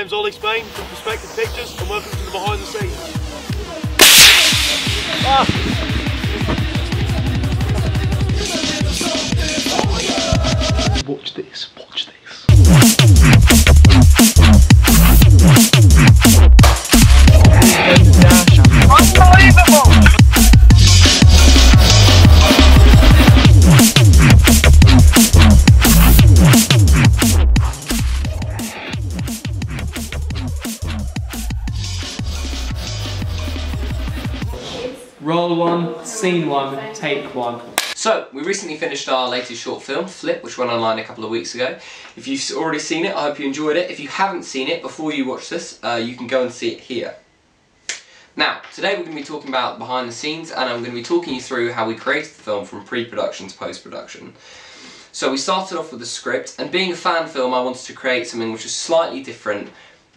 name's Ollie Spain from Perspective Pictures, and welcome to the behind the scenes. Watch this, watch this. Unbelievable! Roll one, scene one, take one. So, we recently finished our latest short film, Flip, which went online a couple of weeks ago. If you've already seen it, I hope you enjoyed it. If you haven't seen it, before you watch this, you can go and see it here. Now, today we're going to be talking about behind the scenes, and I'm going to be talking you through how we created the film from pre-production to post-production. So we started off with a script, and being a fan film, I wanted to create something which was slightly different,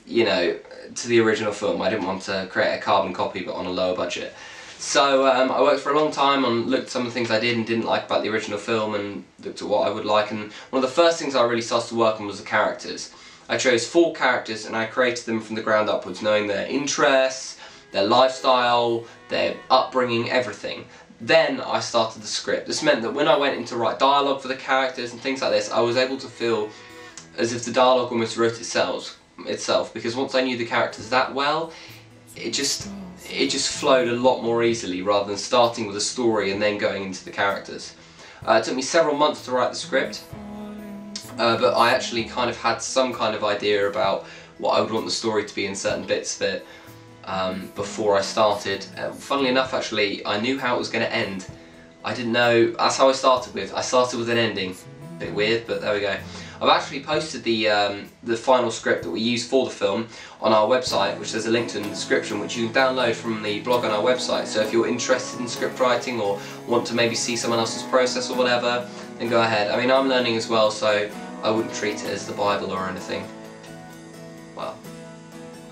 you know, to the original film. I didn't want to create a carbon copy, but on a lower budget. So I worked for a long time and looked at some of the things I did and didn't like about the original film and looked at what I would like, and one of the first things I really started to work on was the characters. I chose 4 characters and I created them from the ground upwards, knowing their interests, their lifestyle, their upbringing, everything. Then I started the script. This meant that when I went in to write dialogue for the characters and things like this, I was able to feel as if the dialogue almost wrote itself, because once I knew the characters that well, it just flowed a lot more easily rather than starting with a story and then going into the characters. It took me several months to write the script, but I actually kind of had some kind of idea about what I would want the story to be in certain bits of it before I started. Funnily enough, actually, I knew how it was going to end. I didn't know, that's how I started with. I started with an ending. A bit weird, but there we go. I've actually posted the final script that we used for the film on our website, which there's a link to in the description, which you can download from the blog on our website. So if you're interested in script writing or want to maybe see someone else's process or whatever, then go ahead. I mean, I'm learning as well, so I wouldn't treat it as the Bible or anything. Well,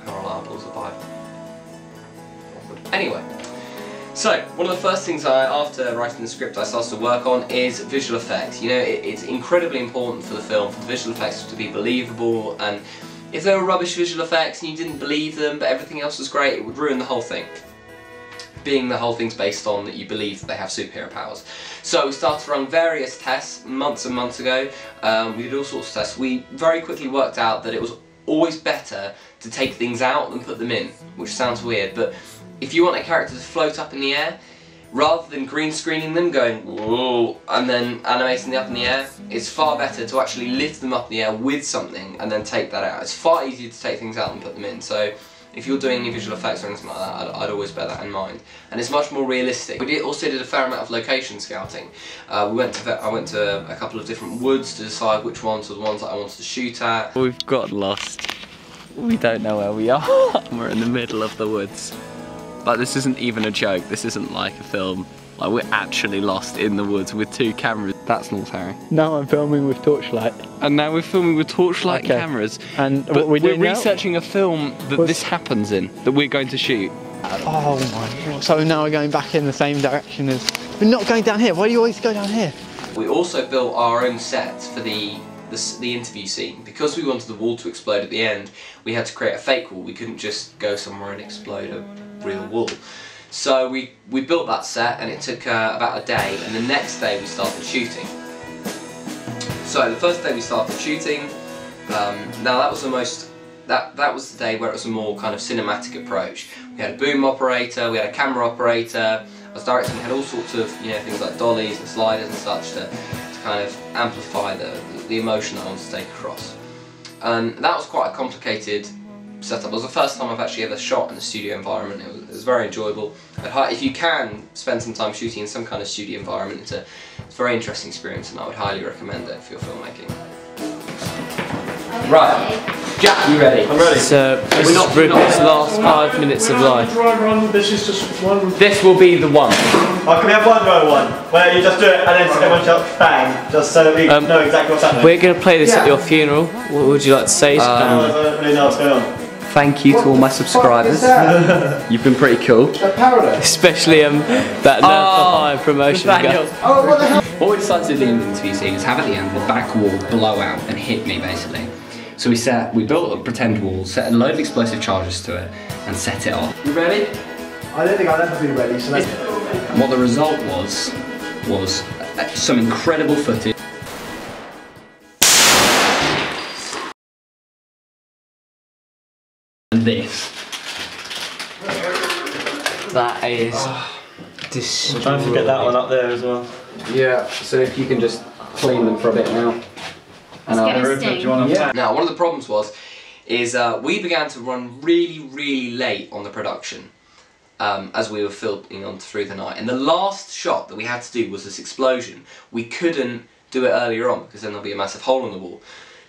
how reliable is the Bible? Anyway. So, one of the first things after writing the script I started to work on is visual effects. You know, it's incredibly important for the film for the visual effects to be believable, and if there were rubbish visual effects and you didn't believe them but everything else was great, it would ruin the whole thing. Being the whole thing's based on that you believe that they have superhero powers. So we started to run various tests months and months ago. We did all sorts of tests. We very quickly worked out that it was always better to take things out than put them in, which sounds weird, but if you want a character to float up in the air, rather than green screening them going whoa and then animating them up in the air, it's far better to actually lift them up in the air with something and then take that out. It's far easier to take things out than put them in. So if you're doing any visual effects or anything like that, I'd always bear that in mind. And it's much more realistic. We also did a fair amount of location scouting. I went to a couple of different woods to decide which ones were the ones that I wanted to shoot at. We've got lost. We don't know where we are. We're in the middle of the woods. Like, this isn't even a joke, this isn't like a film. Like, we're actually lost in the woods with 2 cameras. That's North Harry. Now I'm filming with torchlight. And now we're filming with torchlight cameras. And but what we're researching a film that this happens in, that we're going to shoot. Oh my god. So now we're going back in the same direction as... We're not going down here, why do you always go down here? We also built our own set for the interview scene. Because we wanted the wall to explode at the end, we had to create a fake wall. We couldn't just go somewhere and explode a real wall. So we built that set, and it took about a day, and the next day we started shooting. So the first day we started shooting, now that was that was the day where it was a more kind of cinematic approach. We had a boom operator, we had a camera operator. I was directing, we had all sorts of, you know, things like dollies and sliders and such to kind of amplify the emotion that I wanted to take across. And that was quite a complicated setup. It was the first time I've actually ever shot in a studio environment. It was very enjoyable. If you can spend some time shooting in some kind of studio environment, it's a very interesting experience, and I would highly recommend it for your filmmaking. Right, Jack, you ready? I'm ready. So this is Rupert's last 5 minutes of life. Dry run, this is just one. This will be the one. Oh, can we have one dry one? Where you just do it and then everyone shouts bang, just so that we know exactly what's happening. We're going to play this at your funeral. What would you like to say? I don't really know what's going on. Thank you to all my subscribers. You've been pretty cool. Especially that Nerf promotion guy. Oh, what the hell? What we decided to do in the interview scene is have at the end the back wall blow out and hit me, basically. So we built a pretend wall, set a load of explosive charges to it, and set it off. You ready? I don't think I'll ever be ready, so let's... What the result was some incredible footage. And this. That is destroyed. Don't forget that one up there as well. Yeah, so if you can just clean them for a bit now. And Now, one of the problems is we began to run really late on the production as we were filming on through the night. And the last shot that we had to do was this explosion. We couldn't do it earlier on because then there'll be a massive hole in the wall.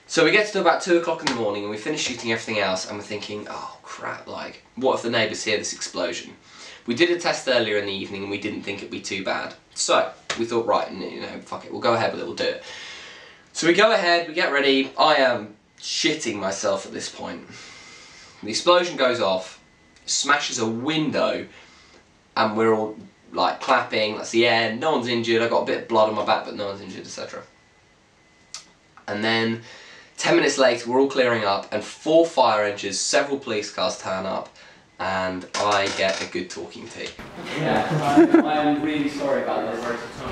So we get to about 2 o'clock in the morning and we finish shooting everything else and we're thinking, oh crap, like, what if the neighbours hear this explosion? We did a test earlier in the evening and we didn't think it'd be too bad. So, we thought, right, you know, fuck it, we'll go ahead with it, we'll do it. So we go ahead, we get ready, I am shitting myself at this point. The explosion goes off, smashes a window, and we're all like clapping, that's the end, no one's injured, I got a bit of blood on my back but no one's injured, etc. And then 10 minutes later we're all clearing up and 4 fire engines, several police cars turn up and I get a good talking to. Yeah, I am really sorry about this.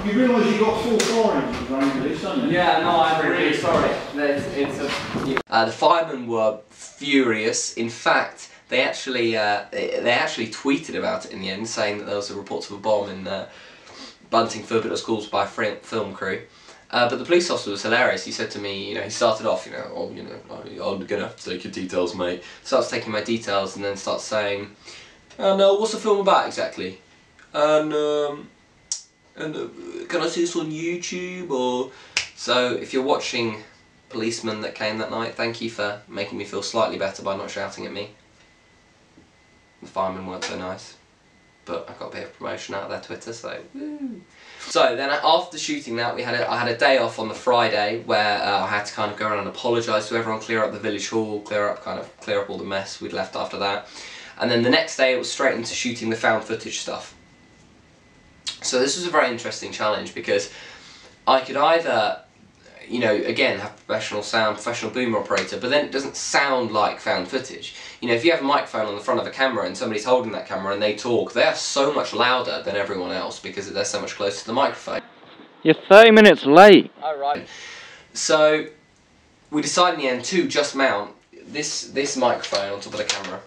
You realise you got 4 fire engines running this, don't you? Yeah, no, I'm really sorry. The firemen were furious. In fact, they actually tweeted about it in the end, saying that there was a report of a bomb in Buntingford, but it was caused by a film crew. But the police officer was hilarious. He said to me, you know, he started off, you know, oh, you know, I'm gonna have to take your details, mate. Starts taking my details and then starts saying, and what's the film about exactly? And can I see this on YouTube or? So if you're watching Policeman that came that night, thank you for making me feel slightly better by not shouting at me. The firemen weren't so nice, but I got a bit of promotion out of their Twitter, so woo. So then after shooting that, I had a day off on the Friday where I had to kind of go around and apologise to everyone, clear up the village hall, clear up all the mess we'd left after that. And then the next day it was straight into shooting the found footage stuff. So this was a very interesting challenge because I could either, you know, again, have professional sound, professional boom operator, but then it doesn't sound like found footage. You know, if you have a microphone on the front of a camera and somebody's holding that camera and they talk, they are so much louder than everyone else because they're so much closer to the microphone. You're 30 minutes late. Oh, right. So we decided in the end to just mount this microphone on top of the camera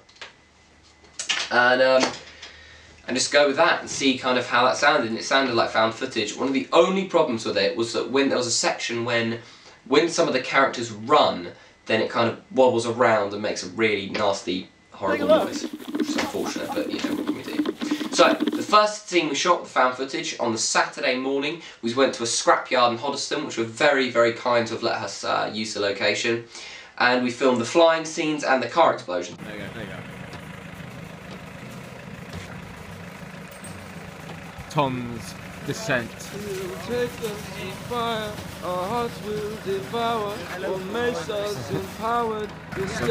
and just go with that and see kind of how that sounded, and it sounded like found footage. One of the only problems with it was that when there was a section when some of the characters run, then it kind of wobbles around and makes a really nasty, horrible noise, which is unfortunate, but you know, what can we do? So, the first scene we shot, the found footage, on the Saturday morning, we went to a scrapyard in Hoddesdon, which were very kind to have let us use the location, and we filmed the flying scenes and the car explosion. There you go. Tom's descent. So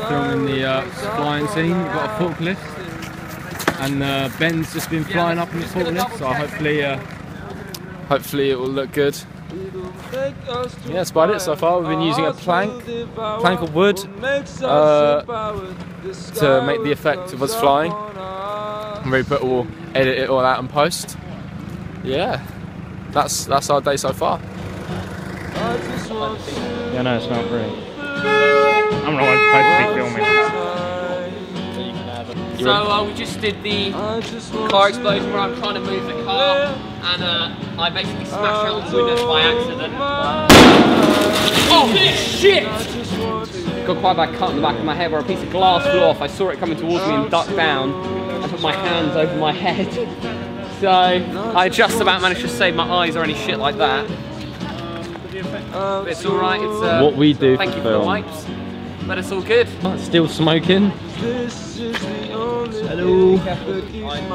filming the flying scene, we've got a forklift and Ben's just been flying up in the forklift, so hopefully it will look good. Yeah, that's about it so far. We've been using a plank of wood to make the effect of us flying, and we'll edit it all out in post. Yeah, that's our day so far. Yeah, no, it's not great. I'm not supposed to be filming. So we just did the car explosion where I'm trying to move the car and I basically smashed out the windows by accident. Oh shit! Got quite a bad cut in the back of my head where a piece of glass flew off. I saw it coming towards me and ducked down and put my hands over my head. So I just about managed to save my eyes or any shit like that. But it's alright, it's what we do thank you for the wipes. But it's all good. Still smoking. Hello.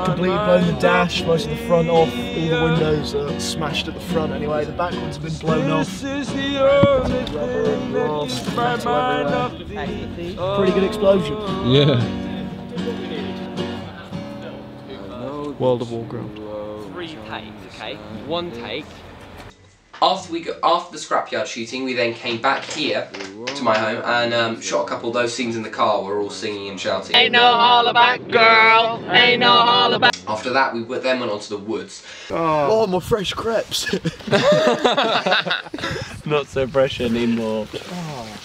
Completely blown the dash, most of the front off, all the windows are smashed at the front anyway, the back ones have been blown off. Rubber and glass, metal everywhere. Pretty good explosion. Yeah. World of Warcraft. 3 takes, okay? 1 take. After the scrapyard shooting, we then came back here to my home and shot a couple of those scenes in the car where we're all singing and shouting. Ain't no hollaback, girl. Ain't no hollaback. After that, we then went on to the woods. Oh, my fresh crepes. Not so fresh anymore.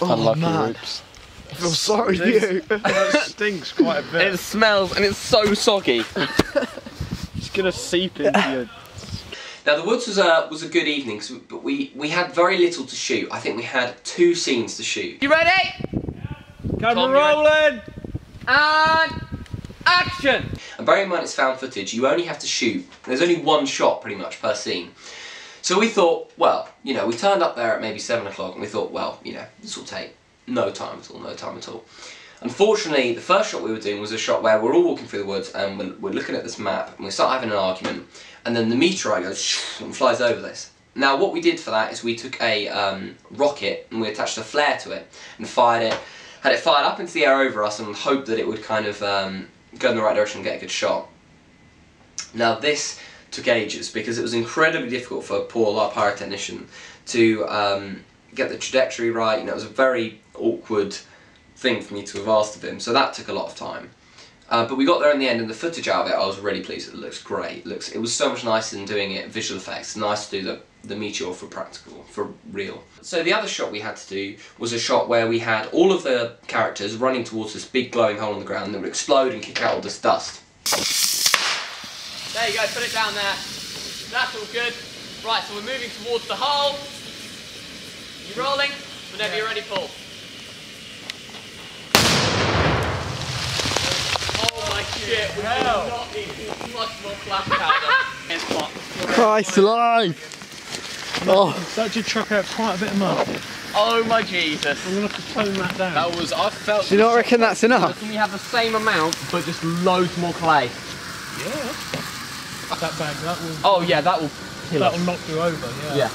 Oh, man. I feel sorry for you. That stinks quite a bit. It smells and it's so soggy. It's gonna seep into you. Now the woods was a good evening, but we had very little to shoot. I think we had 2 scenes to shoot. You ready? Camera rolling! And action! And bearing in mind it's found footage, you only have to shoot. There's only 1 shot pretty much per scene. So we thought, well, you know, we turned up there at maybe 7 o'clock and we thought, well, you know, this will take no time at all. Unfortunately, the first shot we were doing was a shot where we're all walking through the woods and we're looking at this map and we start having an argument and then the meteorite goes and flies over this. Now what we did for that is we took a rocket and we attached a flare to it and fired it, had it fired up into the air over us and hoped that it would kind of go in the right direction and get a good shot. Now this took ages because it was incredibly difficult for poor our pyrotechnician to get the trajectory right. You know, it was a very awkward thing for me to have asked of him, so that took a lot of time. But we got there in the end, and the footage out of it, I was really pleased. It looks great. It was so much nicer than doing it visual effects. It's nice to do the meteor for practical, for real. So the other shot we had to do was a shot where we had all of the characters running towards this big glowing hole in the ground that would explode and kick out all this dust. There you go, put it down there. That's all good. Right, so we're moving towards the hole. You rolling? Whenever you're ready, pull. Oh my shit, we do not need much more flash powder. Christ alive! Oh. That did chuck out quite a bit of mud. Oh my Jesus. I'm gonna have to tone that down. That was, I felt... Do you not reckon that's enough? Can we have the same amount, but just loads more clay? Yeah. That bag, that will... Oh yeah, that will kill us. That'll knock you over, yeah. Yeah.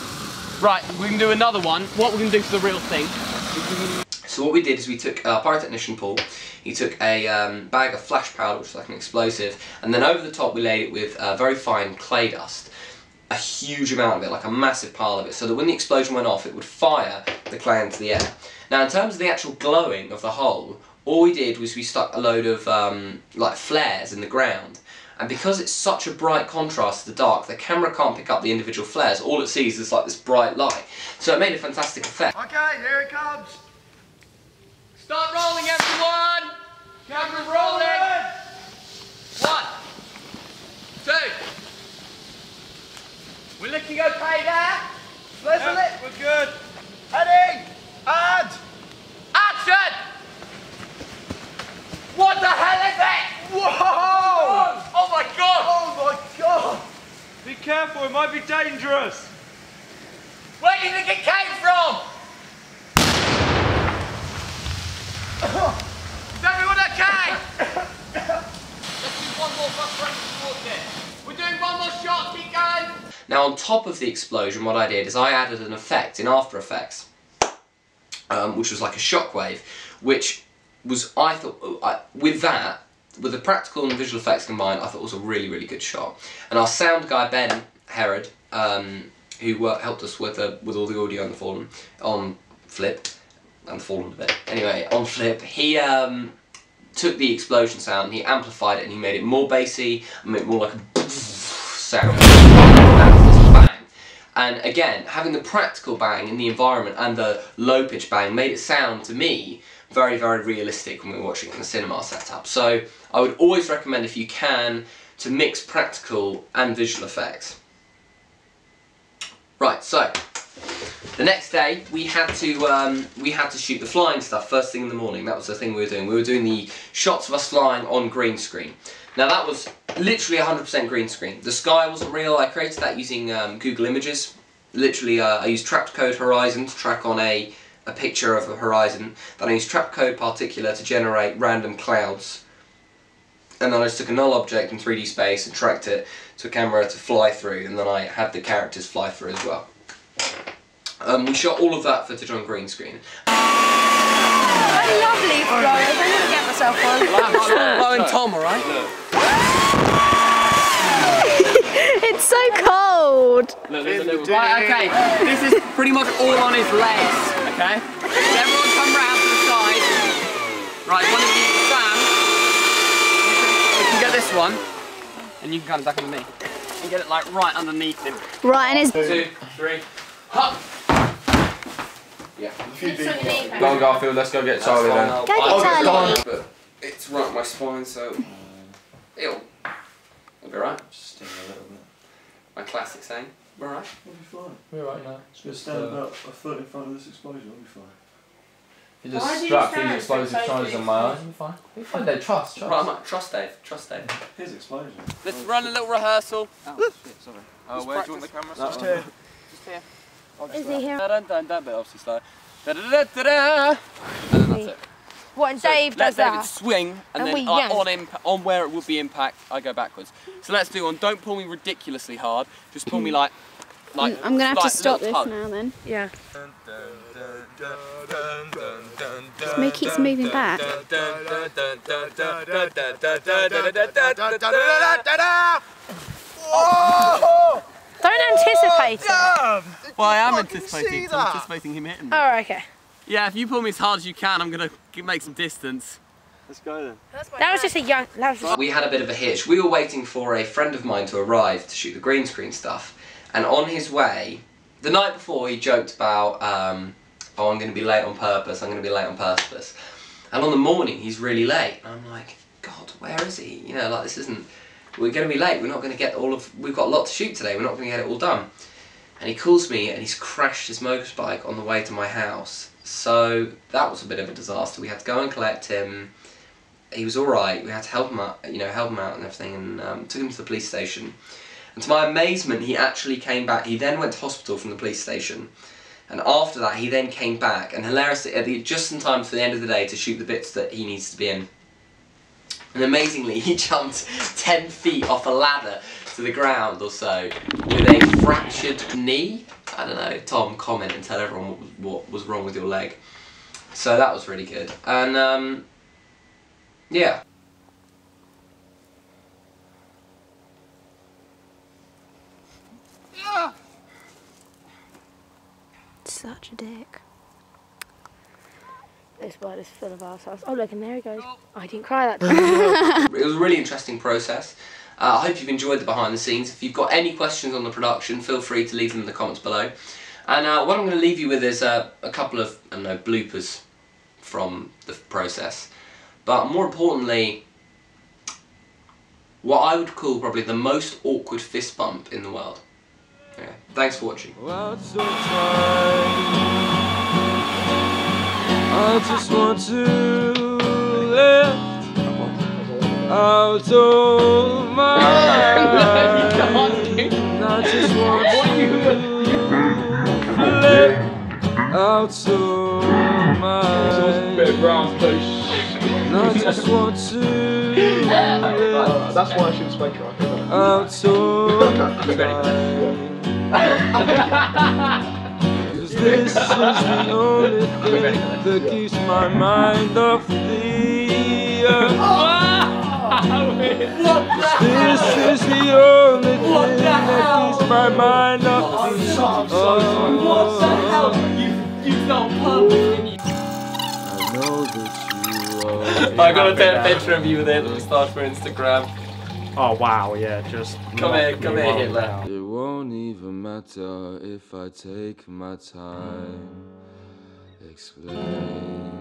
Right, we can do another one. What we're going to do for the real thing. So what we did is we took our pyrotechnician Paul, he took a bag of flash powder, which is like an explosive, and then over the top we laid it with very fine clay dust. A huge amount of it, like a massive pile of it, so that when the explosion went off it would fire the clay into the air. Now in terms of the actual glowing of the hole, all we did was we stuck a load of like flares in the ground. And because it's such a bright contrast to the dark, the camera can't pick up the individual flares. All it sees is like this bright light. So it made a fantastic effect. Okay, here it comes. Start rolling, everyone! Camera rolling! 1, 2. We're looking okay there? Yep, we're good. Heading! And... Action! What the hell is it? Whoa! Oh my god! Oh my god! Be careful, it might be dangerous. Where do you think it came from? Is everyone okay? Let's do one more towards it. We're doing one more shot, keep going. Now on top of the explosion, what I did is I added an effect in After Effects, which was like a shockwave, which was, I thought, with the practical and visual effects combined, I thought it was a really, really good shot. And our sound guy, Ben Herod, who helped us with all the audio on Flip, and the Fallen a bit. Anyway, on Flip, he took the explosion sound, he amplified it, and he made it more bassy, and made it more like a sound. Bang. And again, having the practical bang in the environment and the low pitch bang made it sound, to me, very, very realistic when we were watching it in the cinema setup. So I would always recommend, if you can, to mix practical and visual effects. Right, so the next day we had to shoot the flying stuff first thing in the morning. That was the thing we were doing. We were doing the shots of us flying on green screen. Now that was literally 100% green screen. The sky wasn't real. I created that using Google Images. Literally, I used trapped code horizon to track on a picture of a horizon. Then I used trapped code particular to generate random clouds. And then I just took a null object in 3D space and tracked it to a camera to fly through, and then I had the characters fly through as well. We shot all of that footage on green screen. Oh, lovely flowers. I'm going to get myself one. Flo and Tom, alright? It's so cold. Right, okay. This is pretty much all on his legs, okay? So everyone come round to the side. Right, one of you, Sam, you can get this one, and you can kind of duck underneath. And get it like right underneath him. Right, and his... 2, 3, hop! Yeah. Go on, Garfield, let's go get Charlie then. Go get Charlie. But it's right on my spine, so it'll be right. Just sting a little bit. My classic saying. We're right. We'll be fine. We're right now. Just stand about a foot in front of this explosion, we'll be fine. You just strap these explosive charges on my eyes, we'll be fine. We'll be fine, Dave. Trust. Right, mate. Trust Dave. Trust Dave. Here's explosion. Let's run a little rehearsal. Oh, shit, sorry. Oh, where do you want the camera? Just here. Just here. Is he here? Dun, but obviously slow. Da da da da da. And then that's it. What, and Dave Let does David that? swing, and And we then yank. on where it would be impact, I go backwards. So let's do one. Don't pull me ridiculously hard. Just pull me like. I'm gonna have to like stop this little tug. now then. Yeah. It keeps moving back. Don't anticipate it. Well, I am anticipating. I'm anticipating him hitting me. Oh, okay. Yeah, if you pull me as hard as you can, I'm gonna make some distance. Let's go then. That was just a young. That was just... We had a bit of a hitch. We were waiting for a friend of mine to arrive to shoot the green screen stuff, and on his way, the night before, he joked about, oh, I'm going to be late on purpose. I'm going to be late on purpose. And on the morning, he's really late. And I'm like, God, where is he? You know, like this isn't. We're going to be late. We're not going to get all of. We've got a lot to shoot today. We're not going to get it all done. And he calls me, and he's crashed his motorbike on the way to my house. So that was a bit of a disaster. We had to go and collect him. He was all right. We had to help him out, you know, help him out and everything, and took him to the police station. And to my amazement, he actually came back. He then went to hospital from the police station, and after that, he then came back. And hilariously, just in time for the end of the day to shoot the bits that he needs to be in. And amazingly, he jumped 10 feet off a ladder to the ground or so with a fractured knee. I don't know. Tom, comment and tell everyone what was wrong with your leg. So that was really good. And yeah. Such a dick. This world is full of arseholes. Oh look, and there he goes. Oh, I didn't cry that time. It was a really interesting process. I hope you've enjoyed the behind the scenes. If you've got any questions on the production, feel free to leave them in the comments below. And what I'm going to leave you with is a couple of, I don't know, bloopers from the process. But more importantly, what I would call probably the most awkward fist bump in the world. Okay. Thanks for watching. I just want to live out of my life. I just want to live out of my life. I just want to live That's why I should spank her. out of my life. This is the only thing that keeps my mind off the earth. This is the only thing that keeps my mind off the earth. What the hell? You felt perfect. I know that you are. I gotta take a picture of you with it and start for Instagram. Oh wow, yeah, just Come here, Hitler. It won't even matter if I take my time. Explain.